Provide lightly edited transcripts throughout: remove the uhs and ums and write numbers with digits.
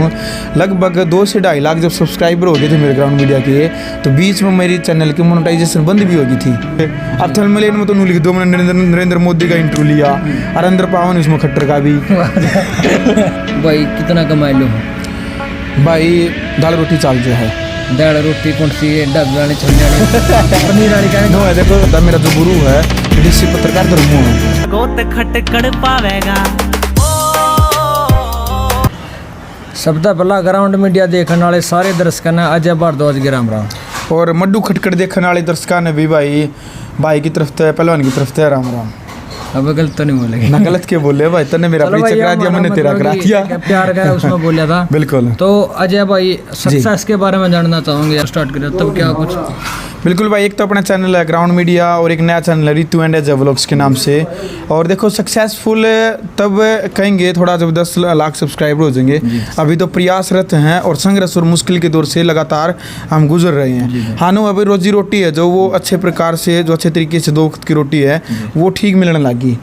हूँ। लगभग 2 से 2.5 लाख जब सब्सक्राइबर हो गए थे मेरे ग्राउंड मीडिया के, तो बीच में मेरी चैनल की मोनेटाइजेशन बंद भी हो गई थी। अब थंबनेल में तो लिख दो, मैंने नरेंद्र मोदी का इंटरव्यू लिया, अरिंदर पावन उसमें खट्टर का भी। भाई कितना कमाई लो भाई दाल रोटी चाल जो है, दाल रोटी कौन सी है, ढाबे वाली छोले वाली पनीर वाली का नो है। देखो मेरा जो गुरु है विदेशी पत्रकार धर्मो है, गोत खटकड़ पावेगा। सबसे पहला ग्राउंड मीडिया देखने वाले सारे दर्शकों ने अजय भारद्वाज के राम राम, और मड्डू खटखट देखने वाले दर्शकों ने भी भाई की तरफ से, पहलवान की तरफ से राम राम। अब गलत तो नहीं बोलेंगे ना गलत के बोले भाई, तने मेरा परिचय करा दिया, मैंने तेरा करा दिया। प्यार का उसमें बोला था बिल्कुल। तो अजय भाई सक्सेस के बारे में जानना चाहूंगे, स्टार्ट करें तब क्या कुछ। बिल्कुल भाई, एक तो अपना चैनल है ग्राउंड मीडिया और एक नया चैनल है रितु एंड अजय व्लॉग्स के नाम से। और देखो सक्सेसफुल तब कहेंगे थोड़ा जब 10 लाख सब्सक्राइबर हो जाएंगे। अभी तो प्रयासरत हैं और संघर्ष और मुश्किल के दौर से लगातार हम गुजर रहे हैं। हाँ नो, अभी रोजी रोटी है जो वो अच्छे प्रकार से, जो अच्छे तरीके से 2 वक्त की रोटी है वो ठीक मिलने लगी।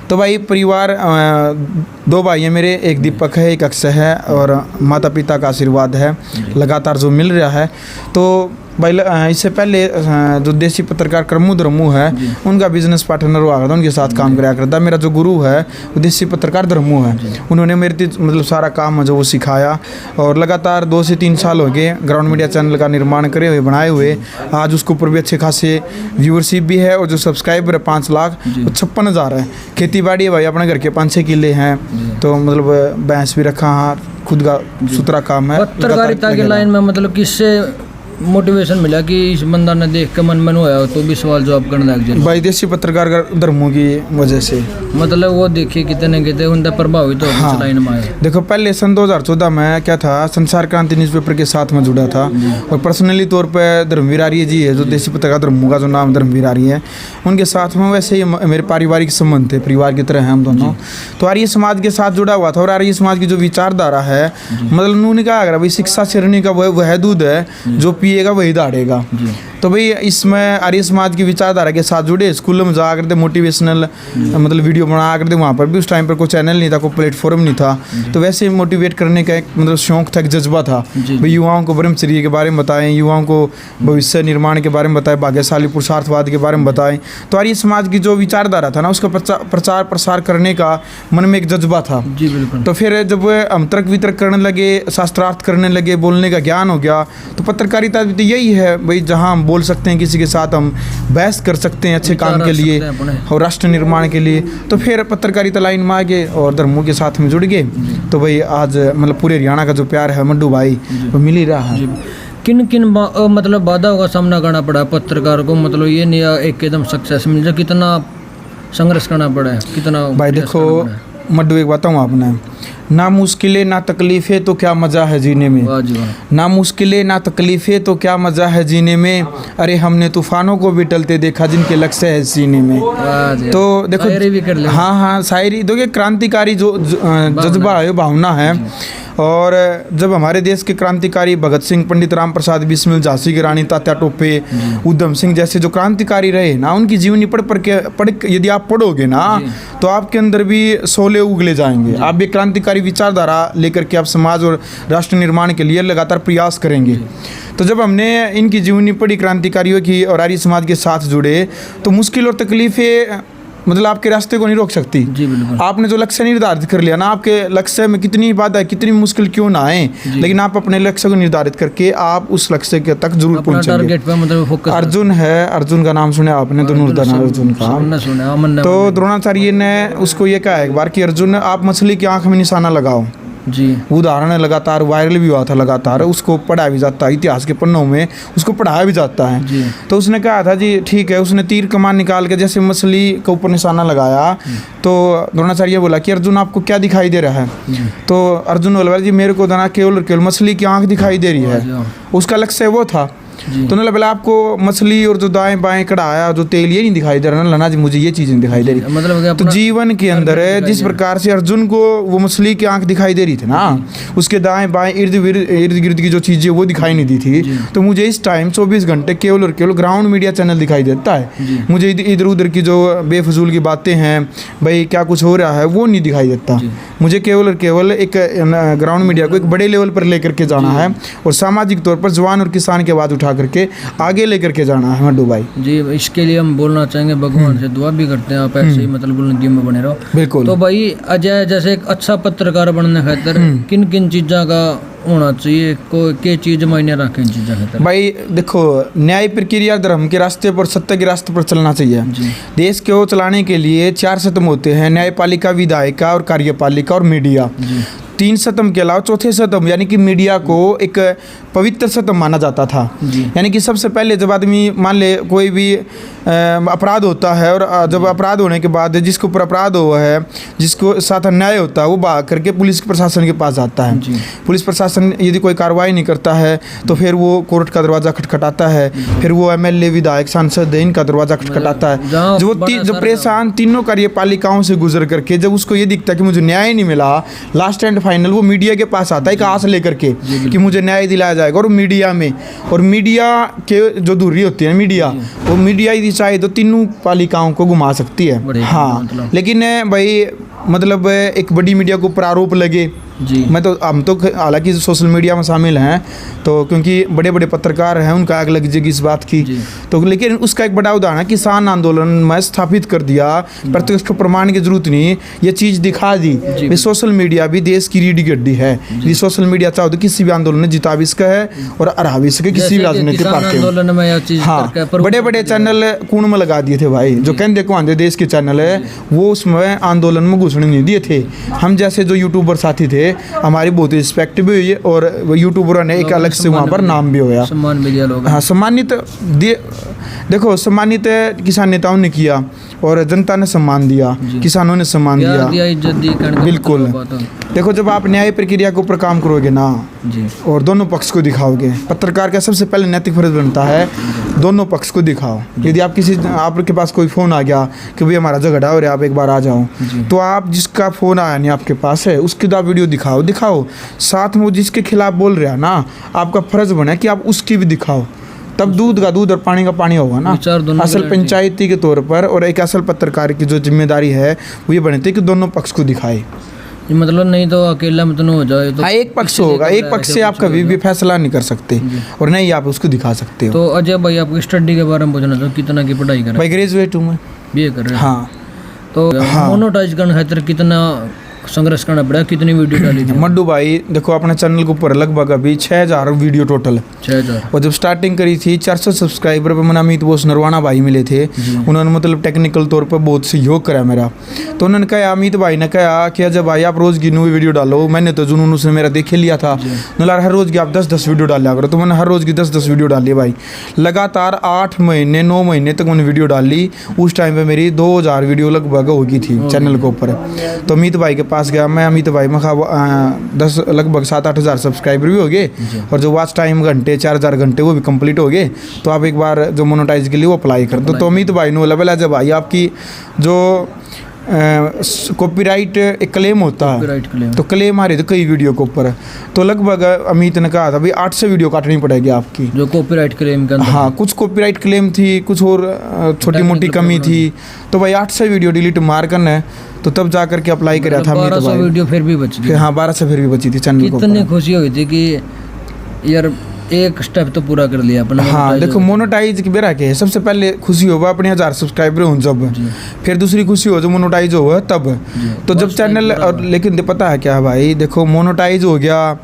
तो भाई परिवार 2 भाई हैं मेरे, एक दीपक है, एक अक्षय है, और माता पिता का आशीर्वाद है लगातार जो मिल रहा है। तो भाई इससे पहले जो देसी पत्रकार करमू धर्मू है उनका बिजनेस पार्टनर हुआ करता, उनके साथ काम कराया करता। मेरा जो गुरु है वो देसी पत्रकार धर्मू है, उन्होंने मेरे मतलब सारा काम जो वो सिखाया। और लगातार 2 से 3 साल हो गए ग्राउंड मीडिया चैनल का निर्माण करे हुए, बनाए हुए। आज उसके ऊपर भी अच्छे खासे व्यूअरशिप भी है, और जो सब्सक्राइबर है 5 लाख, वो 56,000 है। खेती बाड़ी है भाई, अपने घर के 5-6 किले हैं, तो मतलब भैंस भी रखा, खुद का सुथरा काम है। पत्रकारिता के लाइन में मतलब किससे मोटिवेशन मिला कि इस बंदा ने देख के मन में होया तो भी सवाल जवाब करने लग जाए? भाई देसी पत्रकार धर्मों की वजह से, मतलब वो देखिए कितने उनका प्रभावित हो हाँ। लाइन में आए। देखो पहले सन 2014 में क्या था, संसार क्रांति न्यूज़पेपर के साथ में जुड़ा था, और पर्सनली तौर पे धर्मवीर आर्य जी है जो देसी पत्रकार धर्मों का जो नाम धर्मवीर आर्य है, उनके साथ में वैसे ही मेरे पारिवारिक संबंध थे, परिवार की तरह हैं हम दोनों। तो आर्य समाज के साथ जुड़ा हुआ था, और आर्य समाज की जो विचारधारा है, मतलब उन्होंने कहा अगर भाई शिक्षा शेरनी का वह दूध है जो पिएगा वही दाढ़ेगा। तो भाई इसमें आर्य समाज की विचारधारा के साथ जुड़े, स्कूलों में जा करते मोटिवेशनल मतलब वीडियो बना करते। वहाँ पर भी उस टाइम पर कोई चैनल नहीं था, कोई प्लेटफॉर्म नहीं था, तो वैसे मोटिवेट करने का एक मतलब शौक था, एक जज्बा था। भाई युवाओं को ब्रह्मचर्य के बारे में बताएं, युवाओं को भविष्य निर्माण के बारे में बताएं, भाग्यशाली पुरुषार्थवाद के बारे में बताएं। तो आर्य समाज की जो विचारधारा था ना, उसका प्रचार प्रसार करने का मन में एक जज्बा था। जी बिल्कुल। तो फिर जब हम तर्क वितर्क करने लगे, शास्त्रार्थ करने लगे, बोलने का ज्ञान हो गया, तो पत्रकारिता तो यही है भाई, जहाँ हम बोल सकते हैं, किसी के साथ हम बहस कर सकते हैं अच्छे काम के लिए और राष्ट्र निर्माण के लिए। तो फिर पत्रकारिता लाइन में आ गए और धर्मों के साथ में जुड़ गए। तो भाई आज मतलब पूरे हरियाणा का जो प्यार है मड्डू भाई, वो मिल ही रहा है। किन किन मतलब बाधाओं का सामना करना पड़ा पत्रकार को, मतलब ये नहीं एकदम सक्सेस मिल जाए, कितना संघर्ष करना पड़ा है, कितना? भाई देखो मड्डू, एक बताऊँ आपने, ना मुश्किलें ना तकलीफ़ें तो क्या मज़ा है जीने में, ना मुश्किलें ना तकलीफ़ें तो क्या मज़ा है जीने में, अरे हमने तूफ़ानों को भी टलते देखा जिनके लक्ष्य है सीने में। तो देखो हाँ शायरी देखिए, क्रांतिकारी जो जज्बा है, भावना है। और जब हमारे देश के क्रांतिकारी भगत सिंह, पंडित राम प्रसाद बिस्मिल, झांसी की रानी तात्या टोपे, उधम सिंह जैसे जो क्रांतिकारी रहे ना, उनकी जीवनी पढ़ यदि आप पढ़ोगे ना, तो आपके अंदर भी शोले उगले जाएंगे। आप भी क्रांतिकारी विचारधारा लेकर के आप समाज और राष्ट्र निर्माण के लिए लगातार प्रयास करेंगे। तो जब हमने इनकी जीवनी पढ़ी, क्रांतिकारियों की, और आर्य समाज के साथ जुड़े, तो मुश्किल और तकलीफ़ें मतलब आपके रास्ते को नहीं रोक सकती। जी बिल्कुल। आपने जो लक्ष्य निर्धारित कर लिया ना, आपके लक्ष्य में कितनी बाधा, कितनी मुश्किल क्यों ना आए, लेकिन आप अपने लक्ष्य को निर्धारित करके आप उस लक्ष्य के तक जरूर पहुंचेंगे। टारगेट पे मतलब फोकस। अर्जुन है, अर्जुन का नाम सुना आपने, धनुर्धर अर्जुन का। तो द्रोणाचार्य ने उसको ये कहा एक बार कि अर्जुन आप मछली की आंख में निशाना लगाओ। जी उदाहरण है, लगातार वायरल भी हुआ था, लगातार उसको पढ़ाया भी जाता है, इतिहास के पन्नों में उसको पढ़ाया भी जाता है। तो उसने कहा था जी ठीक है, उसने तीर कमान निकाल के जैसे मछली के ऊपर निशाना लगाया, तो द्रोणाचार्य बोला कि अर्जुन आपको क्या दिखाई दे रहा है? तो अर्जुन बोला जी मेरे को ना केवल मछली की आंख दिखाई दे रही है। उसका लक्ष्य वो था। तो मतलब पहले आपको मछली और जो दाएं बाएं कढ़ाया जो तेल ये नहीं दिखाई दे रहा ना लना जी, मुझे ये चीज़ नहीं दिखाई दे रही। मतलब कि तो अपना जीवन के अंदर जिस प्रकार से अर्जुन को वो मछली की आंख दिखाई दे रही थी ना, उसके दाएं बाएं इर्द गिर्द की जो चीज़ें वो दिखाई नहीं दी थी, तो मुझे इस टाइम 24 घंटे केवल और केवल ग्राउंड मीडिया चैनल दिखाई देता है। मुझे इधर उधर की जो बेफजूल की बातें हैं भाई क्या कुछ हो रहा है वो नहीं दिखाई देता। मुझे केवल और केवल एक ग्राउंड मीडिया को एक बड़े लेवल पर लेकर के जाना है और सामाजिक तौर पर जवान और किसान की आवाज़ उठा करके आगे लेकर के जाना है मड्डू भाई जी। इसके लिए हम बोलना चाहेंगे भगवान से दुआ भी करते हैं आप ऐसे ही मतलब बुलंदियों में बने रहो। बिल्कुल। तो भाई अजय जैसे एक अच्छा पत्रकार बनने खातर किन किन चीज़ों का होना चाहिए, को क्या चीज़ मायने रखें इन चीज़ों खातर? भाई देखो, न्याय प्रक्रिया धर्म के रास्ते पर सत्य के रास्ते पर चलना चाहिए। देश को चलाने के लिए 4 सतम होते हैं, न्यायपालिका, विधायिका और कार्यपालिका और मीडिया। 3 सतम के अलावा चौथे सतम यानी कि मीडिया को एक पवित्र सतम माना जाता था। यानी कि सबसे पहले जब आदमी मान ले कोई भी अपराध होता है और जब अपराध होने के बाद जिसके ऊपर अपराध हुआ है, जिसको साथ अन्याय होता है, वो भाग करके पुलिस प्रशासन के पास जाता है। पुलिस प्रशासन यदि कोई कार्रवाई नहीं करता है तो फिर वो कोर्ट का दरवाज़ा खटखटाता है, फिर वो MLA, विधायक, सांसद है, इनका दरवाज़ा खटखटाता है। जो परेशान तीनों कार्यपालिकाओं से गुजर करके जब उसको ये दिखता है कि मुझे न्याय नहीं मिला, लास्ट एंड फाइनल वो मीडिया के पास आता है एक आस लेकर के कि मुझे न्याय दिलाया जाएगा। और मीडिया में, और मीडिया के जो धुरी होती है मीडिया, वो मीडिया यदि चाहे तो तीनों पालिकाओं को घुमा सकती है। हाँ, लेकिन भाई मतलब एक बड़ी मीडिया को ऊपर आरोप लगे जी। हम तो हालांकि सोशल मीडिया में शामिल हैं तो क्योंकि बड़े बड़े पत्रकार हैं उनका आग लग जाएगी इस बात की, तो लेकिन उसका एक बड़ा उदाहरण है किसान आंदोलन में स्थापित कर दिया, प्रत्यक्ष को प्रमाण की जरूरत नहीं, ये चीज़ दिखा दी। सोशल मीडिया भी देश की रीढ़ की हड्डी है। ये सोशल मीडिया चाहो तो किसी भी आंदोलन में जिता भी सका है और हरा भी सके किसी भी राजनीतिक पार्टी। हाँ, बड़े बड़े चैनल कूण में लगा दिए थे भाई, जो कहते को आंधे देश के चैनल है वो उसमें आंदोलन में घुसने नहीं दिए थे। हम जैसे जो यूट्यूबर साथी थे हमारी बहुत रिस्पेक्ट भी हुई और यूट्यूबरों ने एक अलग से वहाँ पर नाम भी होया, सम्मान भी दिया लोग। हाँ, सम्मानित देखो सम्मानित किसान नेताओं ने किया और जनता ने सम्मान दिया, किसानों ने सम्मान दिया, इज्जत दी। बिल्कुल। देखो जब आप न्याय प्रक्रिया के ऊपर काम करोगे ना जी, और दोनों पक्ष को दिखाओगे, पत्रकार का सबसे पहले नैतिक फर्ज बनता है दोनों पक्ष को दिखाओ। यदि आपके पास कोई फ़ोन आ गया कि भाई हमारा झगड़ा हो रहा है आप एक बार आ जाओ, तो आप जिसका फ़ोन आया नहीं आपके पास है उसकी तो आप वीडियो दिखाओ, साथ में वो जिसके खिलाफ बोल रहा है ना आपका फ़र्ज़ बना कि आप उसकी भी दिखाओ, तब दूध का दूध और पानी का पानी होगा ना। असल पंचायती के तौर पर और एक असल पत्रकार की जो जिम्मेदारी है वो ये बनती है कि दोनों पक्ष को दिखाए। मतलब नहीं तो अकेला मतलब हो जाए तो एक पक्ष होगा, एक पक्ष से आप कभी भी फैसला नहीं कर सकते और नहीं आप उसको दिखा सकते हो। तो अजय भाई आपकी स्टडी के बारे में पूछना चाहूँ, कितना की पढ़ाई कर? भाई ग्रेजुएट हूँ मैं, BA कर रहे हैं। हाँ। तो मोनेटाइज करने खातिर कितना संघर्ष करना पड़ा, कितनी वीडियो डाली थी? मड्डू भाई देखो अपने चैनल के ऊपर लगभग अभी 6000 वीडियो टोटल, 6000। और जब स्टार्टिंग करी थी 400 सब्सक्राइबर पर मैंने अमित बोस नरवाना भाई मिले थे, उन्होंने मतलब टेक्निकल तौर पर बहुत सहयोग करा मेरा। तो उन्होंने कहा, अमित भाई ने कहा कि अजय भाई आप रोज़ की नई वीडियो डालो। मैंने तो जुनून उसने मेरा देख लिया था, मतलब हर रोज़ की आप 10-10 वीडियो डाला करो। तो मैंने हर रोज़ की 10-10 वीडियो डाली भाई, लगातार 8 महीने 9 महीने तक मैंने वीडियो डाली। उस टाइम पर मेरी 2000 वीडियो लगभग होगी थी चैनल के ऊपर। तो अमित भाई के पास गया मैं, अमित भाई में लगभग 7-8 हज़ार सब्सक्राइबर भी हो गए और जो वॉच टाइम घंटे 4000 घंटे वो भी कंप्लीट हो गए। तो आप एक बार जो मोनेटाइज के लिए वो अप्लाई कर दो। तो अमित भाई ने बोला बोला जब भाई आपकी जो कॉपीराइट एक क्लेम होता है तो क्लेम आ रही थी कई वीडियो के ऊपर, तो लगभग अमित ने कहा था भाई 800 वीडियो काटनी पड़ेगी आपकी जो कॉपीराइट क्लेम के अंदर। हाँ, कुछ कॉपीराइट क्लेम थी, कुछ और छोटी मोटी कमी थी, तो भाई 800 वीडियो डिलीट मार करना है। तो तब जा करके अप्लाई करा था। 1200 वीडियो फिर भी बच गई। हाँ, 1200 फिर भी बची थी चैनल को। कितनी खुशी हुई थी कि यार एक स्टेप तो पूरा कर लिया अपने। हाँ देखो, मोनेटाइज की बेरा के सबसे पहले खुशी होगा अपने 1000 सब्सक्राइबर हो जब, फिर दूसरी खुशी हो जो मोनेटाइज होगा तब। तो जब चैनल और लेकिन पता है क्या भाई, देखो मोनेटाइज हो गया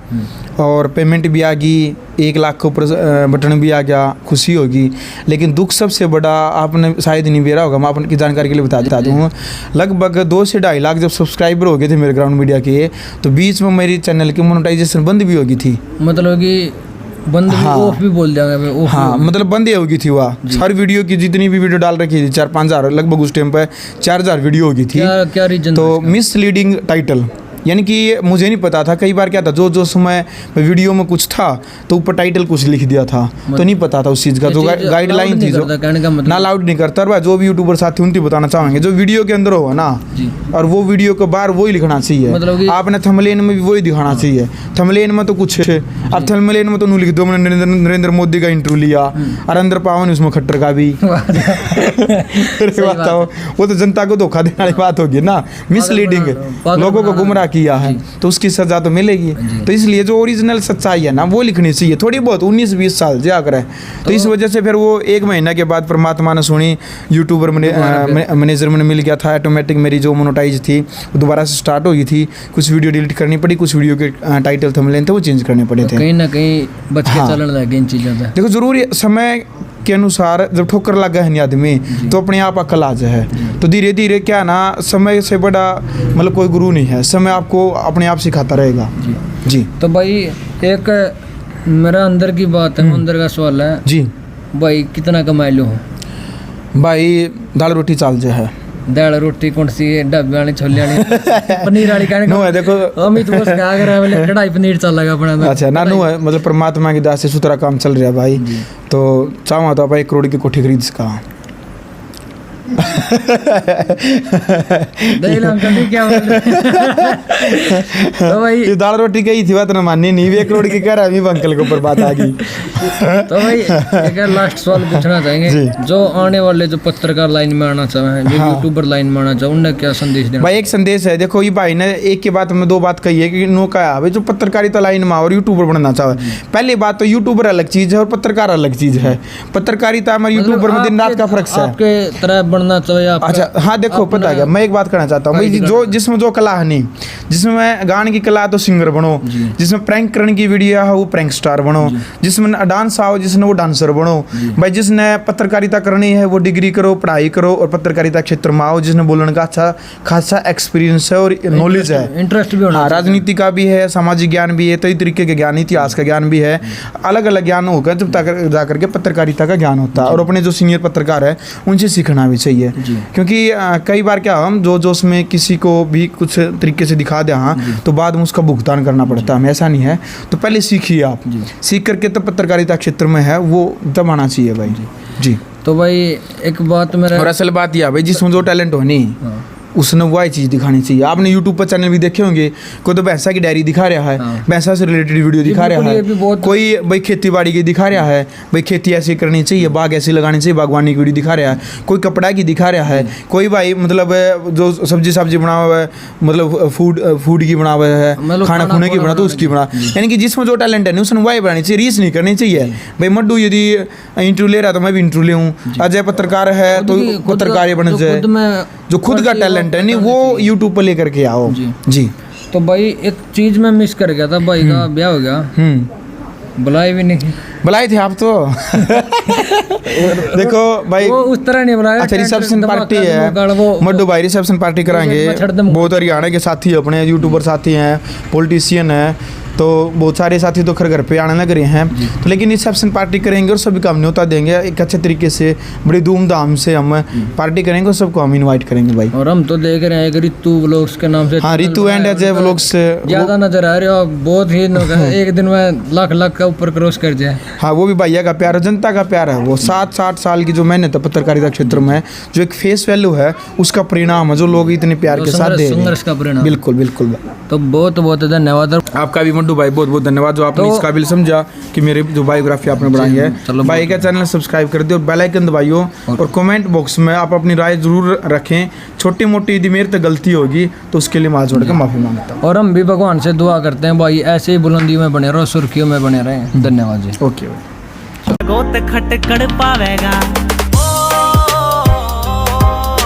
और पेमेंट भी आ गई, 1 लाख के ऊपर बटन भी आ गया, खुशी होगी। लेकिन दुख सबसे बड़ा आपने शायद नहीं बेरा होगा, मैं आपकी जानकारी के लिए बता दूँ, लगभग 2 से 2.5 लाख जब सब्सक्राइबर हो गए थे मेरे ग्राउंड मीडिया के, तो बीच में मेरी चैनल की मोनेटाइजेशन बंद भी होगी थी। मतलब कि बंद भी, ऑफ भी बोल जाएगा। हाँ, मतलब बंद ही होगी थी वह। हर वीडियो की जितनी भी वीडियो डाल रखी थी 4-5 हज़ार, लगभग उस टाइम पर 4000 वीडियो होगी थी। क्या रीजन? तो मिसलीडिंग टाइटल यानी कि मुझे नहीं पता था, कई बार क्या था जो समय वीडियो में कुछ था तो ऊपर टाइटल कुछ लिख दिया था, तो नहीं पता था उस चीज़ का, जो गाइडलाइन थी जो ना अलाउड नहीं करता। और भाई जो भी यूट्यूबर साथी उनकी बताना चाहेंगे, जो वीडियो के अंदर होगा ना और वो वीडियो के बाहर वही लिखना चाहिए, मतलब आपने थंबनेल में भी वही दिखाना चाहिए। थंबनेल में तो कुछ है, अब थंबनेल में तो नहीं लिख दो मैंने नरेंद्र मोदी का इंटरव्यू लिया और अंदर पावन उसमें खट्टर का भी बताओ, वो तो जनता को धोखा देने वाली बात होगी ना, मिसलीडिंग, लोगों को गुमराह किया है तो उसकी सजा तो मिलेगी। तो इसलिए जो ओरिजिनल सच्चाई है ना वो लिखनी चाहिए, थोड़ी बहुत 19-20 साल जा कर है। तो इस वजह से फिर वो 1 महीना के बाद परमात्मा ने सुनी, यूट्यूबर मैनेजर में मिल गया था, ऑटोमेटिक मेरी जो मोनेटाइज थी वो दोबारा से स्टार्ट हो गई थी। कुछ वीडियो डिलीट करनी पड़ी, कुछ वीडियो के टाइटल थंबनेल थे वो चेंज करने पड़े थे, कहीं ना कहीं बच के चलने लगे इन चीज़ों से। देखो जरूरी समय के अनुसार जब ठोकर लगा है नहीं आदमी तो अपने आप अकल आ जाए। तो धीरे धीरे क्या ना, समय से बड़ा मतलब कोई गुरु नहीं है, समय आपको अपने आप सिखाता रहेगा जी। तो भाई एक मेरा अंदर की बात है, अंदर का सवाल है जी भाई, कितना कमा लो भाई? दाल रोटी चाल जो है, दाल रोटी कौन सी ढाबे वाली, छोले वाली, पनीर वाली कहने नो है देखो अमित बस क्या कर रहा है बोले कढ़ाई पनीर चल लगा अपना। अच्छा ना नो है, मतलब परमात्मा की दास से सुथरा काम चल रहा है भाई। तो चाहूँ तो आप 1 करोड़ की कोठी खरीद सका क्या तो भाई ये दाल रोटी कही थी बात ना माननी नहीं, 1 करोड़ की कह रहा है, अंकल के ऊपर बात आ गई। तो भाई एक लास्ट सवाल पूछना चाहेंगे, जो आने वाले जो पत्रकार लाइन में आना चाहे, जो यूट्यूबर लाइन में आना चाहे, उन्हें क्या संदेश देना? भाई एक संदेश है, देखो ये भाई ने एक के बाद में 2 बात कही है कि नो का भाई जो पत्रकारिता लाइन में और यूट्यूबर बनना चाहे, पहली बात तो यूट्यूबर अलग चीज़ है और पत्रकार अलग चीज़ है। पत्रकारिता हमारे यूट्यूबर में दिन रात का फर्क है, आपके तरह बनना चाहिए। अच्छा हाँ देखो पता है मैं एक बात करना चाहता हूँ भाई, जो जिसमें जो कला है नहीं, जिसमें गाने की कला तो सिंगर बनो, जिसमें प्रैंक करने की वीडियो है वो प्रैंक स्टार बनो, जिसमें डांस आओ जिसने वो डांसर बनो भाई, जिसने पत्रकारिता करनी है वो डिग्री करो, पढ़ाई करो और पत्रकारिता क्षेत्र में आओ, जिसने बोलने का अच्छा खासा एक्सपीरियंस है और नॉलेज है, इंटरेस्ट भी होना, राजनीति का भी है, सामाजिक ज्ञान भी है, कई तरीके के ज्ञान, इतिहास का ज्ञान भी है, अलग अलग ज्ञान होगा जब तक जा करके पत्रकारिता का ज्ञान होता है। और अपने जो सीनियर पत्रकार है उनसे सीखना भी चाहिए, क्योंकि कई बार क्या हम जो उसमें किसी को भी कुछ तरीके से दिखा दे हाँ तो बाद में उसका भुगतान करना पड़ता है, हमें ऐसा नहीं है। तो पहले सीखिए आप, सीख करके तो पत्रकारिता क्षेत्र में है वो तब आना चाहिए भाई जी। तो भाई एक बात मेरा, और असल बात यह है भाई जिसमें जो टैलेंट हो नहीं उसने वही चीज़ दिखानी चाहिए। आपने यूट्यूब पर चैनल भी देखे होंगे, कोई तो भैंसा की डायरी दिखा रहा है, भैंसा से रिलेटेड वीडियो दिखा रहा है, कोई भाई खेती बाड़ी की दिखा रहा है, भाई खेती ऐसी करनी चाहिए, बाग ऐसी लगानी चाहिए, बागवानी की वीडियो दिखा रहा है, कोई कपड़ा की दिखा रहा है, कोई भाई मतलब जो सब्जी बना हुआ है, मतलब फूड की बना हुआ है, खाना खुने की बना तो उसकी बना, यानी कि जिसमें जो टैलेंट है नहीं उसने वही बनानी चाहिए, रीस नहीं करनी चाहिए। भाई मड्डू यदि इंटरव्यू ले रहा तो मैं भी इंटरव्यू ले हूँ, अजय पत्रकार है तो पत्रकार बन जाए, जो खुद का टैलेंट है नहीं वो यूट्यूब पर लेकर के आओ जी। तो भाई एक चीज मैं मिस कर गया था, भाई का ब्याह हो गया, बुलाए भी नहीं। बुलाए थे आप तो देखो भाई वो उस तरह नहीं बुलाया। अच्छा रिसेप्शन पार्टी है, मड्डू भाई रिसेप्शन पार्टी कराएंगे, बहुत हरियाणा के साथी अपने यूट्यूबर साथी हैं, पॉलिटिशियन है, तो बहुत सारे साथी तो घर पे आने लग रहे हैं, तो लेकिन रिसेप्शन पार्टी करेंगे और सभी को हम न्योता देंगे एक अच्छे तरीके से, बड़ी धूमधाम से हम पार्टी करेंगे और सबको हम इनवाइट करेंगे भाई। और हम तो देख रहे हैं कि रितु व्लॉग्स के नाम से, हाँ रितु एंड अजय व्लॉग्स ज्यादा नजर आ रहे हो, बहुत ही एक दिन में लाख का ऊपर क्रॉस कर जाए। हाँ वो भी भैया का प्यार है, जनता का प्यार है, वो 7-8 साल की जो मेहनत है पत्रकारिता क्षेत्र में, जो एक फेस वैल्यू है उसका परिणाम है, जो लोग इतने प्यार के साथ दे संघर्ष का परिणाम। बिल्कुल बिल्कुल। तो बहुत बहुत धन्यवाद आपका भी मड्डू भाई, बहुत बहुत धन्यवाद जो आपने इस काबिल समझा कि मेरे जो बायोग्राफी आपने बनाई है। भाई का चैनल सब्सक्राइब कर दियो और बेल आइकन दबाइयो, और कमेंट बॉक्स में आप अपनी राय जरूर रखें, छोटी मोटी यदि मेरे तो गलती होगी तो उसके लिए हाथ जोड़ के माफी मांगता हूँ। और हम भी भगवान से दुआ करते हैं भाई ऐसे ही बुलंदियों में बने रहो, सुर्खियों में बने रहें। धन्यवाद जी। ओके गोत खटकड़ पावेगा।